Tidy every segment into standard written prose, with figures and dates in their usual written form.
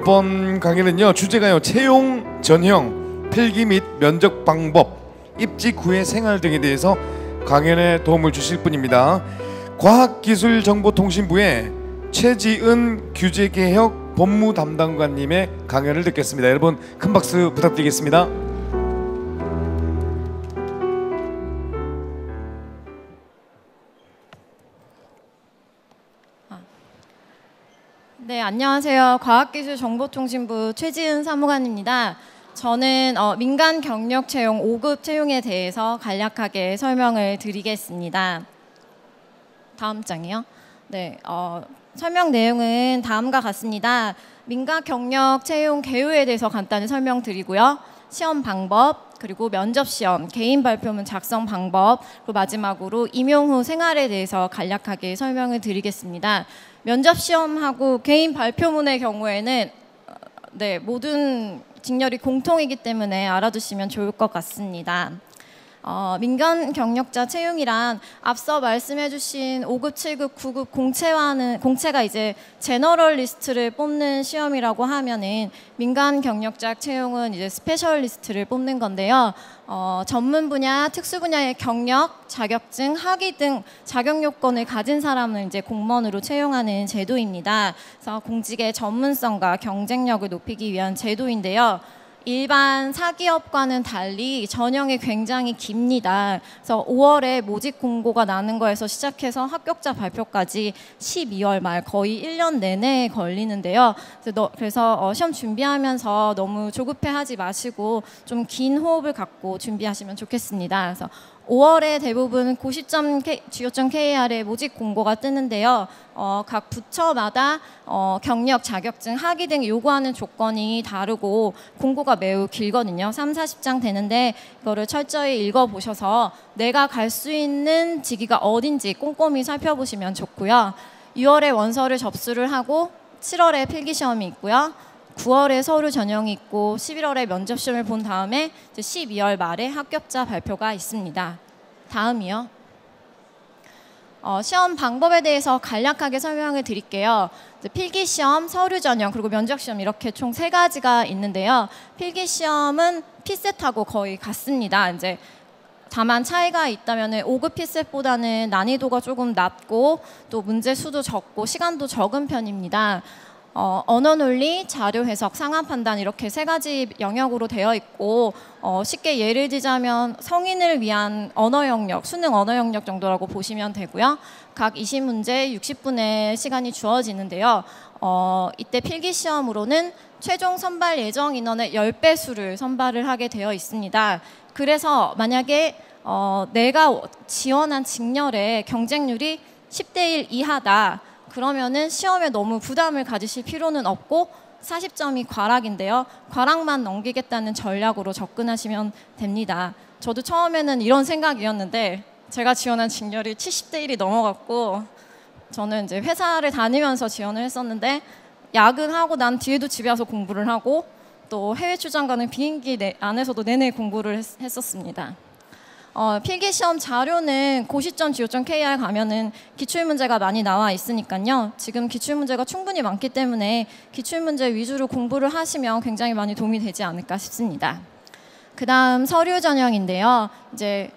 이번 강의는요, 주제가요, 채용 전형, 필기 및 면접 방법, 입직 후의 생활 등에 대해서 강연에 도움을 주실 분입니다. 과학기술정보통신부의 최지은 규제개혁 법무 담당관님의 강연을 듣겠습니다. 여러분 큰 박수 부탁드리겠습니다. 네, 안녕하세요. 과학기술정보통신부 최지은 사무관입니다. 저는 민간 경력 채용 5급 채용에 대해서 간략하게 설명을 드리겠습니다. 다음 장이요. 네, 설명 내용은 다음과 같습니다. 민간 경력 채용 개요에 대해서 간단히 설명드리고요. 시험 방법, 그리고 면접 시험, 개인 발표문 작성 방법, 그리고 마지막으로 임용 후 생활에 대해서 간략하게 설명을 드리겠습니다. 면접 시험하고 개인 발표문의 경우에는 모든 직렬이 공통이기 때문에 알아두시면 좋을 것 같습니다. 민간 경력자 채용이란 앞서 말씀해주신 5급, 7급, 9급 공채가 이제 제너럴리스트를 뽑는 시험이라고 하면은 민간 경력자 채용은 이제 스페셜리스트를 뽑는 건데요. 전문 분야, 특수 분야의 경력, 자격증, 학위 등 자격 요건을 가진 사람을 이제 공무원으로 채용하는 제도입니다. 그래서 공직의 전문성과 경쟁력을 높이기 위한 제도인데요. 일반 사기업과는 달리 전형이 굉장히 깁니다. 그래서 5월에 모집 공고가 나는 거에서 시작해서 합격자 발표까지 12월 말 거의 1년 내내 걸리는데요. 그래서 시험 준비하면서 너무 조급해하지 마시고 좀 긴 호흡을 갖고 준비하시면 좋겠습니다. 그래서 5월에 대부분 고시점 주요점 KR에 모집 공고가 뜨는데요. 각 부처마다 경력, 자격증, 학위 등 요구하는 조건이 다르고 공고가 매우 길거든요. 30-40장 되는데 이거를 철저히 읽어보셔서 내가 갈 수 있는 직위가 어딘지 꼼꼼히 살펴보시면 좋고요. 6월에 원서를 접수를 하고 7월에 필기시험이 있고요. 9월에 서류 전형이 있고 11월에 면접 시험을 본 다음에 12월 말에 합격자 발표가 있습니다. 다음이요. 시험 방법에 대해서 간략하게 설명을 드릴게요. 필기시험, 서류 전형, 그리고 면접 시험 이렇게 총 3가지가 있는데요. 필기시험은 피셋하고 거의 같습니다. 이제 다만 차이가 있다면 5급 피셋보다는 난이도가 조금 낮고 또 문제 수도 적고 시간도 적은 편입니다. 언어 논리, 자료 해석, 상황 판단 이렇게 3가지 영역으로 되어 있고 쉽게 예를 들자면 성인을 위한 언어 영역, 수능 언어 영역 정도라고 보시면 되고요. 각 20문제 60분의 시간이 주어지는데요. 이때 필기시험으로는 최종 선발 예정 인원의 10배 수를 선발을 하게 되어 있습니다. 그래서 만약에 내가 지원한 직렬의 경쟁률이 10대 1 이하다. 그러면은 시험에 너무 부담을 가지실 필요는 없고 40점이 과락인데요. 과락만 넘기겠다는 전략으로 접근하시면 됩니다. 저도 처음에는 이런 생각이었는데 제가 지원한 직렬이 70대 1이 넘어갔고 저는 이제 회사를 다니면서 지원을 했었는데 야근하고 난 뒤에도 집에 와서 공부를 하고 또 해외 출장 가는 비행기 안에서도 내내 공부를 했었습니다. 필기시험 자료는 고시점 주요점 KR 가면은 기출문제가 많이 나와 있으니까요. 지금 기출문제가 충분히 많기 때문에 기출문제 위주로 공부를 하시면 굉장히 많이 도움이 되지 않을까 싶습니다. 그 다음 서류 전형인데요. 이제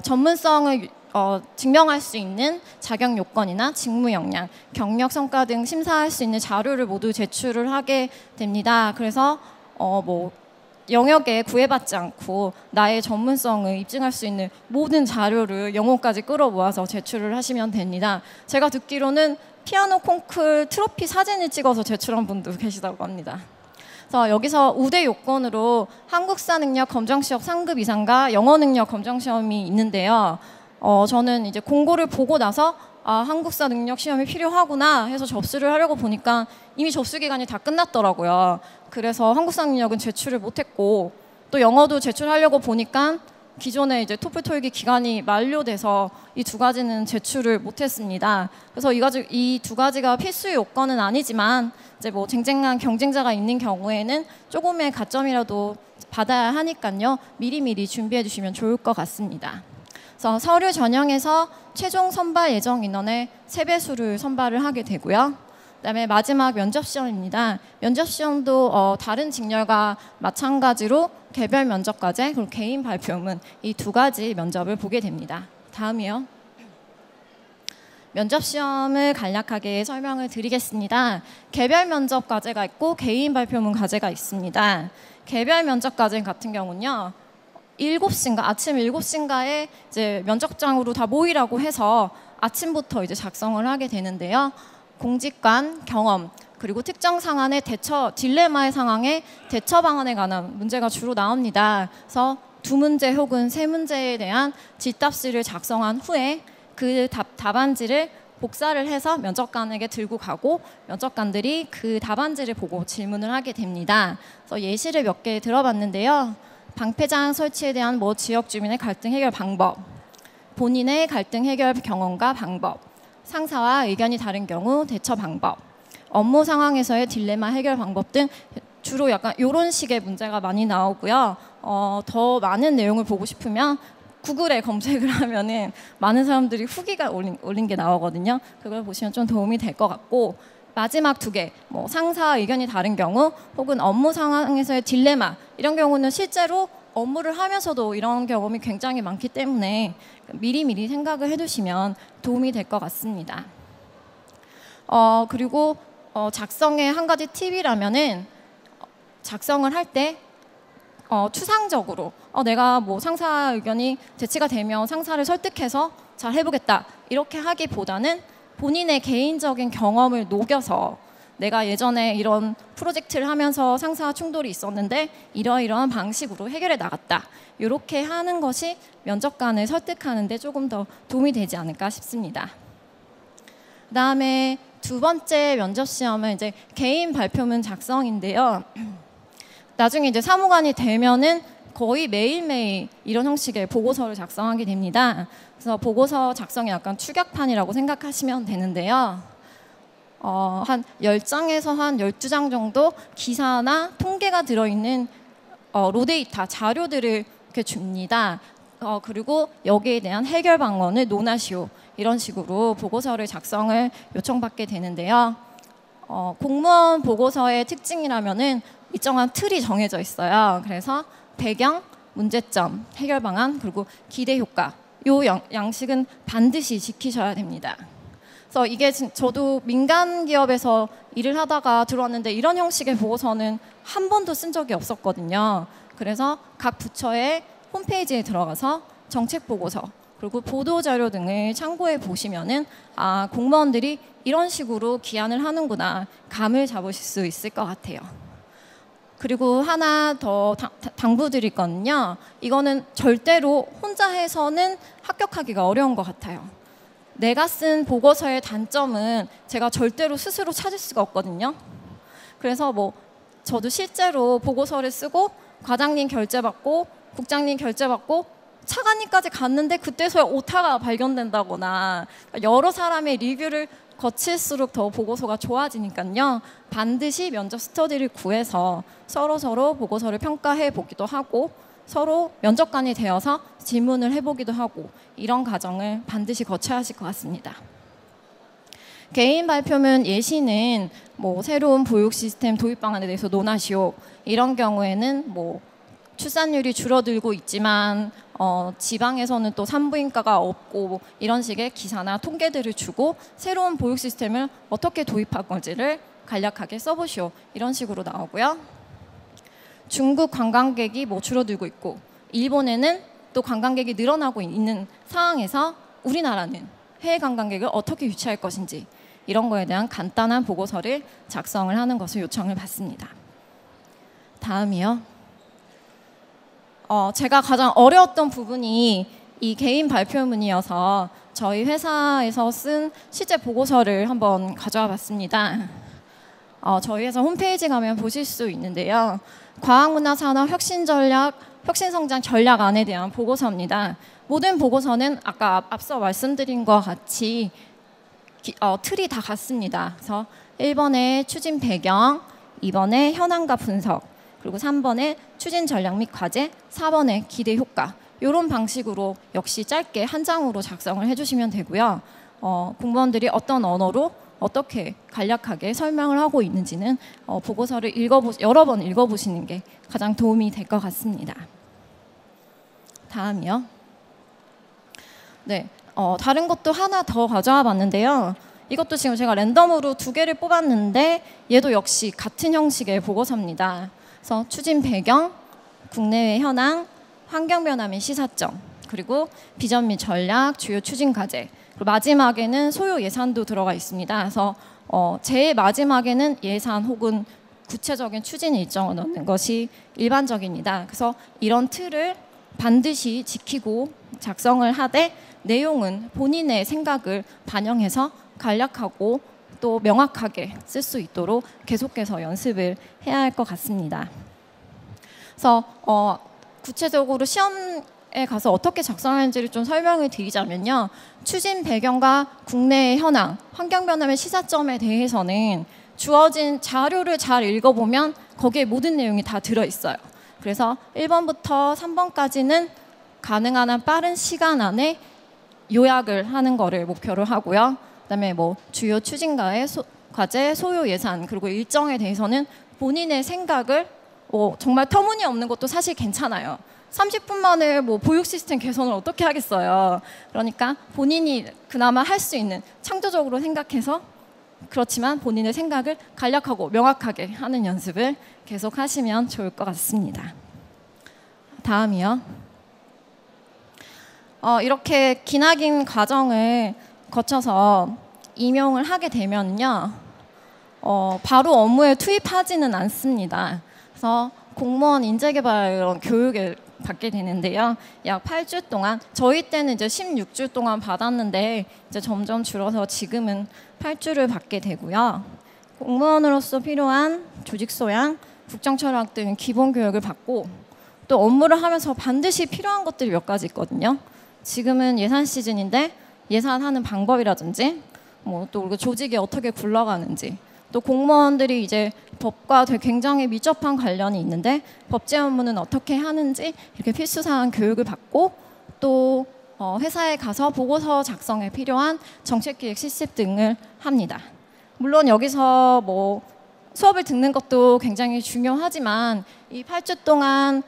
전문성을 증명할 수 있는 자격 요건이나 직무 역량, 경력 성과 등 심사할 수 있는 자료를 모두 제출을 하게 됩니다. 그래서 영역에 구애받지 않고 나의 전문성을 입증할 수 있는 모든 자료를 영어까지 끌어모아서 제출을 하시면 됩니다. 제가 듣기로는 피아노 콩쿨 트로피 사진을 찍어서 제출한 분도 계시다고 합니다. 그래서 여기서 우대 요건으로 한국사 능력 검정시험 3급 이상과 영어 능력 검정시험이 있는데요. 저는 이제 공고를 보고 나서 한국사 능력 시험이 필요하구나 해서 접수를 하려고 보니까 이미 접수 기간이 다 끝났더라고요. 그래서 한국사 능력은 제출을 못했고 또 영어도 제출하려고 보니까 기존에 이제 토플 토익이 기간이 만료돼서 이 2가지는 제출을 못했습니다. 그래서 이 2가지가 필수 요건은 아니지만 이제 쟁쟁한 경쟁자가 있는 경우에는 조금의 가점이라도 받아야 하니까요. 미리미리 준비해 주시면 좋을 것 같습니다. 그래서 서류 전형에서 최종 선발 예정 인원의 3배수를 선발을 하게 되고요. 그다음에 마지막 면접 시험입니다. 면접 시험도 다른 직렬과 마찬가지로 개별 면접 과제 그리고 개인 발표문 이 두 가지 면접을 보게 됩니다. 다음이요. 면접 시험을 간략하게 설명을 드리겠습니다. 개별 면접 과제가 있고 개인 발표문 과제가 있습니다. 개별 면접 과제 같은 경우는요. 7시인가 아침 7시인가에 이제 면접장으로 다 모이라고 해서 아침부터 이제 작성을 하게 되는데요. 공직관 경험 그리고 특정 상황의 대처 딜레마의 상황에 대처 방안에 관한 문제가 주로 나옵니다. 그래서 2문제 혹은 3문제에 대한 질답지를 작성한 후에 그 답안지를 복사를 해서 면접관에게 들고 가고 면접관들이 그 답안지를 보고 질문을 하게 됩니다. 그래서 예시를 몇 개 들어봤는데요. 방패장 설치에 대한 지역 주민의 갈등 해결 방법, 본인의 갈등 해결 경험과 방법, 상사와 의견이 다른 경우 대처 방법, 업무 상황에서의 딜레마 해결 방법 등 주로 약간 이런 식의 문제가 많이 나오고요. 더 많은 내용을 보고 싶으면 구글에 검색을 하면은 많은 사람들이 후기가 올린 게 나오거든요. 그걸 보시면 좀 도움이 될 것 같고 마지막 2개, 상사 의견이 다른 경우 혹은 업무 상황에서의 딜레마 이런 경우는 실제로 업무를 하면서도 이런 경험이 굉장히 많기 때문에 미리미리 생각을 해두시면 도움이 될 것 같습니다. 그리고 작성의 한 가지 팁이라면은 작성을 할 때 추상적으로 내가 상사 의견이 제치가 되면 상사를 설득해서 잘 해보겠다 이렇게 하기보다는 본인의 개인적인 경험을 녹여서 내가 예전에 이런 프로젝트를 하면서 상사와 충돌이 있었는데 이러이러한 방식으로 해결해 나갔다 이렇게 하는 것이 면접관을 설득하는 데 조금 더 도움이 되지 않을까 싶습니다. 그다음에 2번째 면접 시험은 이제 개인 발표문 작성인데요. 나중에 이제 사무관이 되면은 거의 매일매일 이런 형식의 보고서를 작성하게 됩니다. 그래서 보고서 작성이 약간 축약판이라고 생각하시면 되는데요. 한 10장에서 한 12장 정도 기사나 통계가 들어있는 로데이터 자료들을 이렇게 줍니다. 그리고 여기에 대한 해결 방안을 논하시오. 이런 식으로 보고서를 작성을 요청받게 되는데요. 공무원 보고서의 특징이라면은 일정한 틀이 정해져 있어요. 그래서 배경, 문제점, 해결 방안, 그리고 기대 효과 이 양식은 반드시 지키셔야 됩니다. 그래서 이게 저도 민간 기업에서 일을 하다가 들어왔는데 이런 형식의 보고서는 한 번도 쓴 적이 없었거든요. 그래서 각 부처의 홈페이지에 들어가서 정책 보고서 그리고 보도 자료 등을 참고해 보시면은 공무원들이 이런 식으로 기한을 하는구나 감을 잡으실 수 있을 것 같아요. 그리고 하나 더 당부드리거든요. 이거는 절대로 혼자 해서는 합격하기가 어려운 것 같아요. 내가 쓴 보고서의 단점은 제가 절대로 스스로 찾을 수가 없거든요. 그래서 저도 실제로 보고서를 쓰고 과장님 결제받고 국장님 결제받고 차관님까지 갔는데 그때서야 오타가 발견된다거나 여러 사람의 리뷰를 거칠수록 더 보고서가 좋아지니까요. 반드시 면접 스터디를 구해서 서로 보고서를 평가해 보기도 하고 서로 면접관이 되어서 질문을 해보기도 하고 이런 과정을 반드시 거쳐야 하실 것 같습니다. 개인 발표문 예시는 새로운 보육 시스템 도입 방안에 대해서 논하시오. 이런 경우에는 출산율이 줄어들고 있지만 지방에서는 또 산부인과가 없고 이런 식의 기사나 통계들을 주고 새로운 보육 시스템을 어떻게 도입할 건지를 간략하게 써보시오. 이런 식으로 나오고요. 중국 관광객이 줄어들고 있고 일본에는 또 관광객이 늘어나고 있는 상황에서 우리나라는 해외 관광객을 어떻게 유치할 것인지 이런 거에 대한 간단한 보고서를 작성을 하는 것을 요청을 받습니다. 다음이요. 제가 가장 어려웠던 부분이 이 개인 발표문이어서 저희 회사에서 쓴 실제 보고서를 한번 가져와 봤습니다. 저희 회사 홈페이지 가면 보실 수 있는데요. 과학문화산업 혁신성장 전략안에 대한 보고서입니다. 모든 보고서는 아까 앞서 말씀드린 것 같이 틀이 다 같습니다. 그래서 1번에 추진 배경, 2번에 현황과 분석, 그리고 3번에 추진 전략 및 과제, 4번에 기대 효과 이런 방식으로 역시 짧게 한 장으로 작성을 해주시면 되고요. 공무원들이 어떤 언어로 어떻게 간략하게 설명을 하고 있는지는 보고서를 여러 번 읽어보시는 게 가장 도움이 될 것 같습니다. 다음이요. 네, 다른 것도 하나 더 가져와 봤는데요. 이것도 지금 제가 랜덤으로 2개를 뽑았는데 얘도 역시 같은 형식의 보고서입니다. 그래서 추진 배경, 국내외 현황, 환경 변화 및 시사점, 그리고 비전 및 전략, 주요 추진 과제, 그리고 마지막에는 소요 예산도 들어가 있습니다. 그래서 제일 마지막에는 예산 혹은 구체적인 추진 일정을 넣는 것이 일반적입니다. 그래서 이런 틀을 반드시 지키고 작성을 하되 내용은 본인의 생각을 반영해서 간략하고 또 명확하게 쓸 수 있도록 계속해서 연습을 해야 할 것 같습니다. 그래서 구체적으로 시험에 가서 어떻게 작성하는지를 좀 설명을 드리자면요. 추진 배경과 국내의 현황, 환경 변화 및 시사점에 대해서는 주어진 자료를 잘 읽어보면 거기에 모든 내용이 다 들어있어요. 그래서 1번부터 3번까지는 가능한 한 빠른 시간 안에 요약을 하는 거를 목표로 하고요. 그다음에 뭐 주요 추진과의 과제, 소요 예산, 그리고 일정에 대해서는 본인의 생각을 정말 터무니없는 것도 사실 괜찮아요. 30분 만에 뭐 보육 시스템 개선을 어떻게 하겠어요. 그러니까 본인이 그나마 할 수 있는 창조적으로 생각해서 그렇지만 본인의 생각을 간략하고 명확하게 하는 연습을 계속 하시면 좋을 것 같습니다. 다음이요. 이렇게 기나긴 과정을 거쳐서 임용을 하게 되면요, 바로 업무에 투입하지는 않습니다. 그래서 공무원 인재개발 이런 교육을 받게 되는데요. 약 8주 동안, 저희 때는 이제 16주 동안 받았는데 이제 점점 줄어서 지금은 8주를 받게 되고요. 공무원으로서 필요한 조직 소양, 국정 철학 등 기본 교육을 받고 또 업무를 하면서 반드시 필요한 것들이 몇 가지 있거든요. 지금은 예산 시즌인데 예산하는 방법이라든지 또 우리가 조직이 어떻게 굴러가는지, 또 공무원들이 이제 법과 굉장히 밀접한 관련이 있는데 법제 업무는 어떻게 하는지 이렇게 필수사항 교육을 받고 또 회사에 가서 보고서 작성에 필요한 정책기획 실습 등을 합니다. 물론 여기서 뭐 수업을 듣는 것도 굉장히 중요하지만 이 8주 동안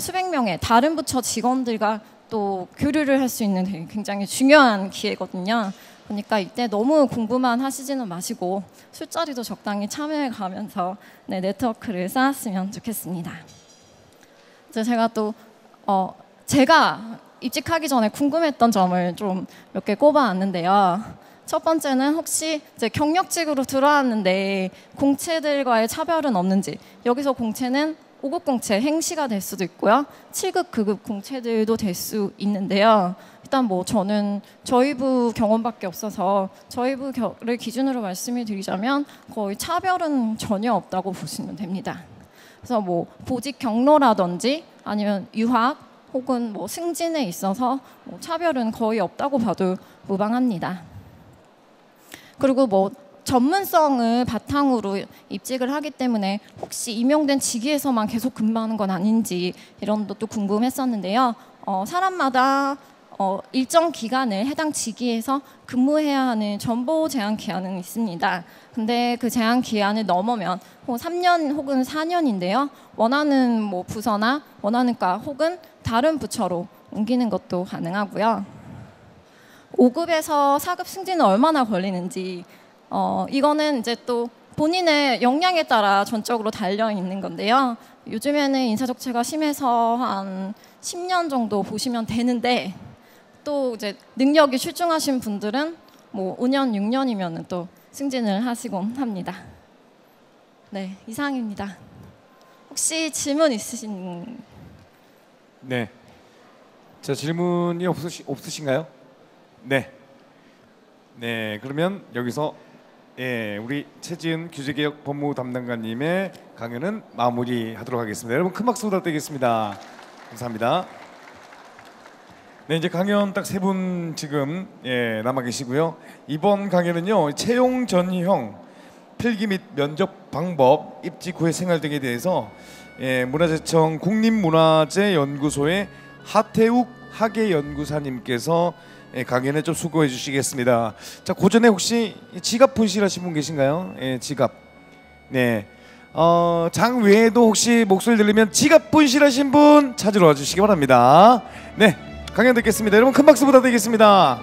수백 명의 다른 부처 직원들과 또 교류를 할 수 있는 굉장히 중요한 기회거든요. 그러니까 이때 너무 공부만 하시지는 마시고 술자리도 적당히 참여해 가면서 네트워크를 쌓았으면 좋겠습니다. 이제 제가 또 제가 입직하기 전에 궁금했던 점을 좀 몇 개 꼽아왔는데요. 첫 번째는 혹시 이제 경력직으로 들어왔는데 공채들과의 차별은 없는지. 여기서 공채는 5급 공채 행시가 될 수도 있고요. 7급, 9급 공채들도 될 수 있는데요. 일단 뭐 저는 저희 부 경험밖에 없어서 저희 부를 기준으로 말씀을 드리자면 거의 차별은 전혀 없다고 보시면 됩니다. 그래서 뭐 보직 경로라든지 아니면 유학 혹은 뭐 승진에 있어서 뭐 차별은 거의 없다고 봐도 무방합니다. 그리고 뭐 전문성을 바탕으로 입직을 하기 때문에 혹시 임용된 직위에서만 계속 근무하는 건 아닌지 이런 것도 궁금했었는데요. 사람마다 일정 기간을 해당 직위에서 근무해야 하는 전보 제한 기한은 있습니다. 근데 그 제한 기한을 넘으면 3년 혹은 4년인데요. 원하는 뭐 부서나 원하는 과 혹은 다른 부처로 옮기는 것도 가능하고요. 5급에서 4급 승진은 얼마나 걸리는지 이거는 이제 또 본인의 역량에 따라 전적으로 달려 있는 건데요. 요즘에는 인사적체가 심해서 한 10년 정도 보시면 되는데 또 이제 능력이 출중하신 분들은 뭐 5년, 6년이면 또 승진을 하시곤 합니다. 네, 이상입니다. 혹시 질문 있으신? 네. 자, 질문이 없으신가요? 네. 네, 그러면 여기서 우리 최지은 규제개혁 법무 담당관님의 강연은 마무리하도록 하겠습니다. 여러분 큰 박수 부탁드리겠습니다. 감사합니다. 네, 이제 강연 딱 3분 지금 남아 계시고요. 이번 강연은요, 채용 전형, 필기 및 면접 방법, 입직 후의 생활 등에 대해서 문화재청 국립문화재연구소의 하태욱 학예연구사님께서 예, 강연에 좀 수고해 주시겠습니다. 자, 고전에 혹시 지갑 분실하신 분 계신가요? 예, 지갑. 네. 장 외에도 혹시 목소리 들리면 지갑 분실하신 분 찾으러 와주시기 바랍니다. 네, 강연 듣겠습니다. 여러분 큰 박수 부탁드리겠습니다.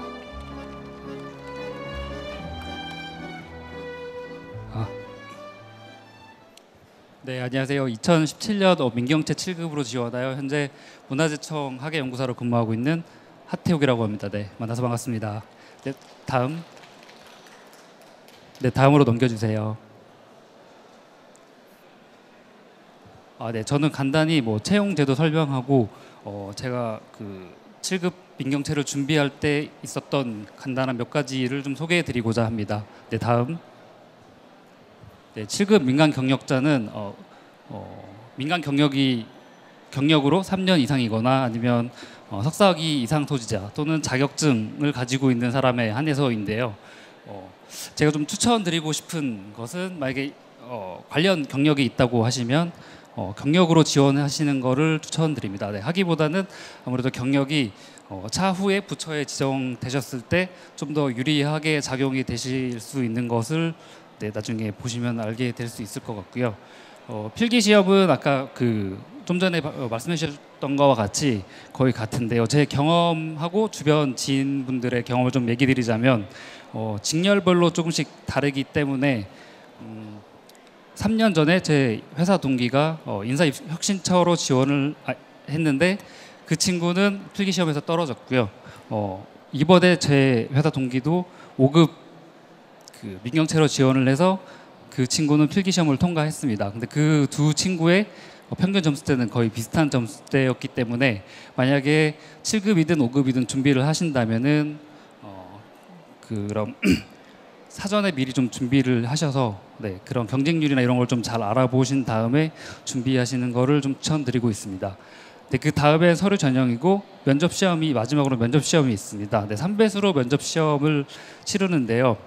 네, 안녕하세요. 2017년 민경채 7급으로 지원하여 현재 문화재청 학예연구사로 근무하고 있는 하태욱이라고 합니다. 네, 만나서 반갑습니다. 네, 다음으로 넘겨주세요. 네, 저는 간단히 채용 제도 설명하고 제가 그 7급 민경채를 준비할 때 있었던 간단한 몇 가지를 좀 소개해드리고자 합니다. 네, 다음. 네, 7급 민간 경력자는 민간 경력으로 3년 이상이거나 아니면 석사학위 이상 소지자 또는 자격증을 가지고 있는 사람에 한해서인데요. 제가 좀 추천드리고 싶은 것은 만약에 관련 경력이 있다고 하시면 경력으로 지원하시는 거를 추천드립니다. 네, 하기보다는 아무래도 경력이 차후에 부처에 지정되셨을 때 좀 더 유리하게 작용이 되실 수 있는 것을 네, 나중에 보시면 알게 될 수 있을 것 같고요. 필기 시험은 아까 좀 전에 말씀해 주셨던 것과 같이 거의 같은데요. 제 경험하고 주변 지인분들의 경험을 좀 얘기 드리자면 직렬별로 조금씩 다르기 때문에 3년 전에 제 회사 동기가 인사혁신처로 지원을 했는데 그 친구는 필기시험에서 떨어졌고요. 이번에 제 회사 동기도 5급 민경채로 지원을 해서 그 친구는 필기시험을 통과했습니다. 근데 그 두 친구의 평균 점수대는 거의 비슷한 점수대였기 때문에 만약에 7급이든 5급이든 준비를 하신다면은 그럼 사전에 미리 좀 준비를 하셔서 네, 그런 경쟁률이나 이런 걸 좀 잘 알아보신 다음에 준비하시는 거를 좀 추천드리고 있습니다. 네, 그 다음에 서류 전형이고 마지막으로 면접 시험이 있습니다. 네, 3배수로 면접 시험을 치르는데요.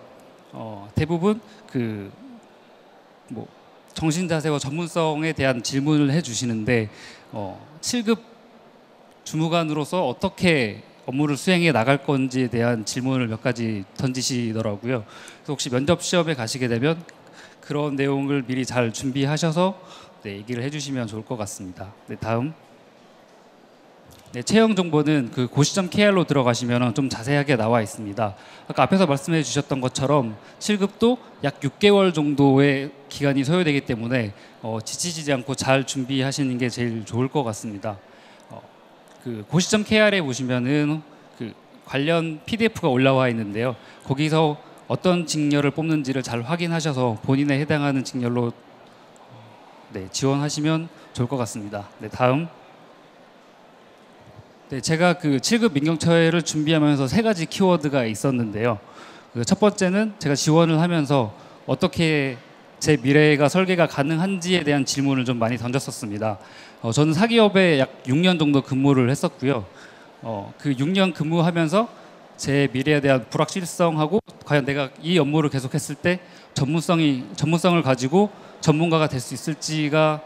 대부분 정신 자세와 전문성에 대한 질문을 해주시는데 7급 주무관으로서 어떻게 업무를 수행해 나갈 건지에 대한 질문을 몇 가지 던지시더라고요. 그래서 혹시 면접 시험에 가시게 되면 그런 내용을 미리 잘 준비하셔서 네, 얘기를 해주시면 좋을 것 같습니다. 네, 다음. 네, 채용 정보는 고시점 KR로 들어가시면 좀 자세하게 나와 있습니다. 아까 앞에서 말씀해 주셨던 것처럼 7급도 약 6개월 정도의 기간이 소요되기 때문에 지치지 않고 잘 준비하시는 게 제일 좋을 것 같습니다. 고시점 KR에 보시면은 관련 PDF가 올라와 있는데요. 거기서 어떤 직렬을 뽑는지를 잘 확인하셔서 본인에 해당하는 직렬로 네, 지원하시면 좋을 것 같습니다. 네, 다음. 네, 제가 7급 민경채를 준비하면서 3가지 키워드가 있었는데요. 첫 번째는 제가 지원을 하면서 어떻게 제 미래가 설계가 가능한지에 대한 질문을 좀 많이 던졌었습니다. 저는 사기업에 약 6년 정도 근무를 했었고요. 그 6년 근무하면서 제 미래에 대한 불확실성하고 과연 내가 이 업무를 계속했을 때 전문성을 가지고 전문가가 될 수 있을지가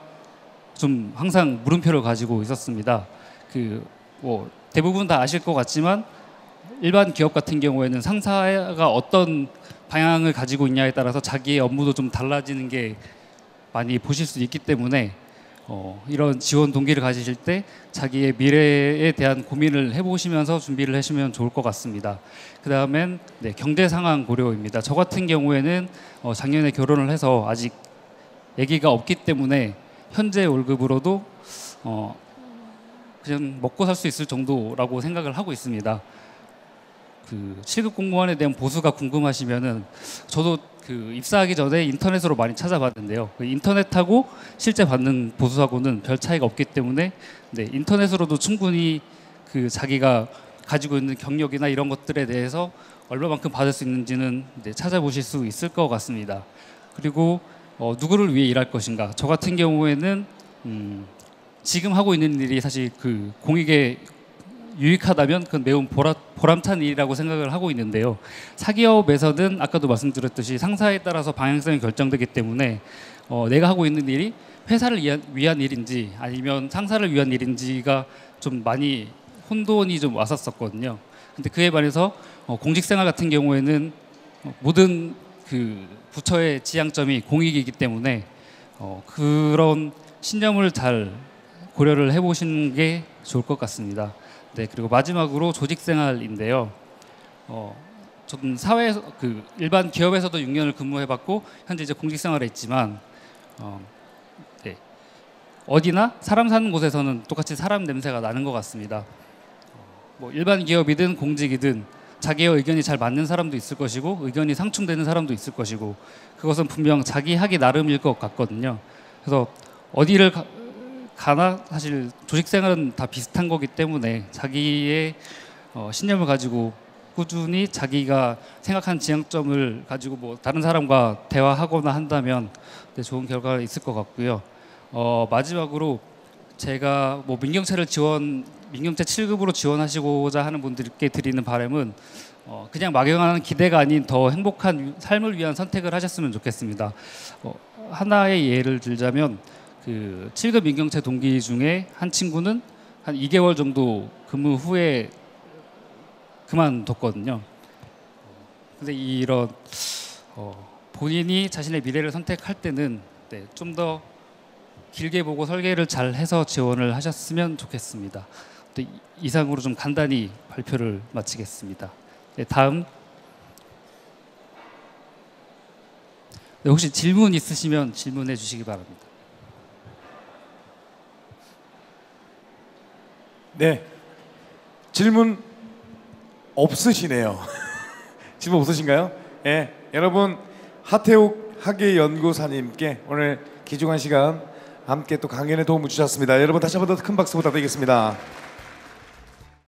좀 항상 물음표를 가지고 있었습니다. 대부분 다 아실 것 같지만 일반 기업 같은 경우에는 상사가 어떤 방향을 가지고 있냐에 따라서 자기의 업무도 좀 달라지는 게 많이 보실 수 있기 때문에 이런 지원 동기를 가지실 때 자기의 미래에 대한 고민을 해보시면서 준비를 하시면 좋을 것 같습니다. 그 다음엔 네, 경제 상황 고려입니다. 저 같은 경우에는 작년에 결혼을 해서 아직 아기가 없기 때문에 현재 월급으로도 그냥 먹고 살 수 있을 정도라고 생각을 하고 있습니다. 7급 공무원에 대한 보수가 궁금하시면은 저도 입사하기 전에 인터넷으로 많이 찾아봤는데요. 인터넷하고 실제 받는 보수하고는 별 차이가 없기 때문에 네, 인터넷으로도 충분히 자기가 가지고 있는 경력이나 이런 것들에 대해서 얼마만큼 받을 수 있는지는 네, 찾아보실 수 있을 것 같습니다. 그리고 누구를 위해 일할 것인가? 저 같은 경우에는 지금 하고 있는 일이 사실 공익에 유익하다면 그건 매우 보람찬 일이라고 생각을 하고 있는데요. 사기업에서는 아까도 말씀드렸듯이 상사에 따라서 방향성이 결정되기 때문에 내가 하고 있는 일이 회사를 위한 일인지 아니면 상사를 위한 일인지가 좀 많이 혼돈이 좀 왔었거든요. 근데 그에 반해서 공직생활 같은 경우에는 모든 그 부처의 지향점이 공익이기 때문에 그런 신념을 잘 고려를 해보시는 게 좋을 것 같습니다. 네, 그리고 마지막으로 조직생활인데요. 저는 사회에서 그 일반 기업에서도 6년을 근무해봤고 현재 이제 공직생활에 있지만 네, 어디나 사람 사는 곳에서는 똑같이 사람 냄새가 나는 것 같습니다. 뭐 일반 기업이든 공직이든 자기의 의견이 잘 맞는 사람도 있을 것이고 의견이 상충되는 사람도 있을 것이고 그것은 분명 자기 하기 나름일 것 같거든요. 그래서 어디를 가나 사실 조직생활은 다 비슷한 거기 때문에 자기의 신념을 가지고 꾸준히 자기가 생각한 지향점을 가지고 뭐 다른 사람과 대화하거나 한다면 좋은 결과가 있을 것 같고요. 마지막으로 제가 뭐 민경채 7급으로 지원하시고자 하는 분들께 드리는 바람은 그냥 막연한 기대가 아닌 더 행복한 삶을 위한 선택을 하셨으면 좋겠습니다. 하나의 예를 들자면 그 7급 민경채 동기 중에 한 친구는 한 2개월 정도 근무 후에 그만뒀거든요. 근데 이런 본인이 자신의 미래를 선택할 때는 좀 더 길게 보고 설계를 잘 해서 지원을 하셨으면 좋겠습니다. 이상으로 좀 간단히 발표를 마치겠습니다. 다음. 혹시 질문 있으시면 질문해 주시기 바랍니다. 네, 질문 없으시네요. 질문 없으신가요? 네, 여러분 하태욱 학예연구사님께 오늘 귀중한 시간 함께 또 강연에 도움을 주셨습니다. 여러분 다시 한번 더 큰 박수 부탁드리겠습니다.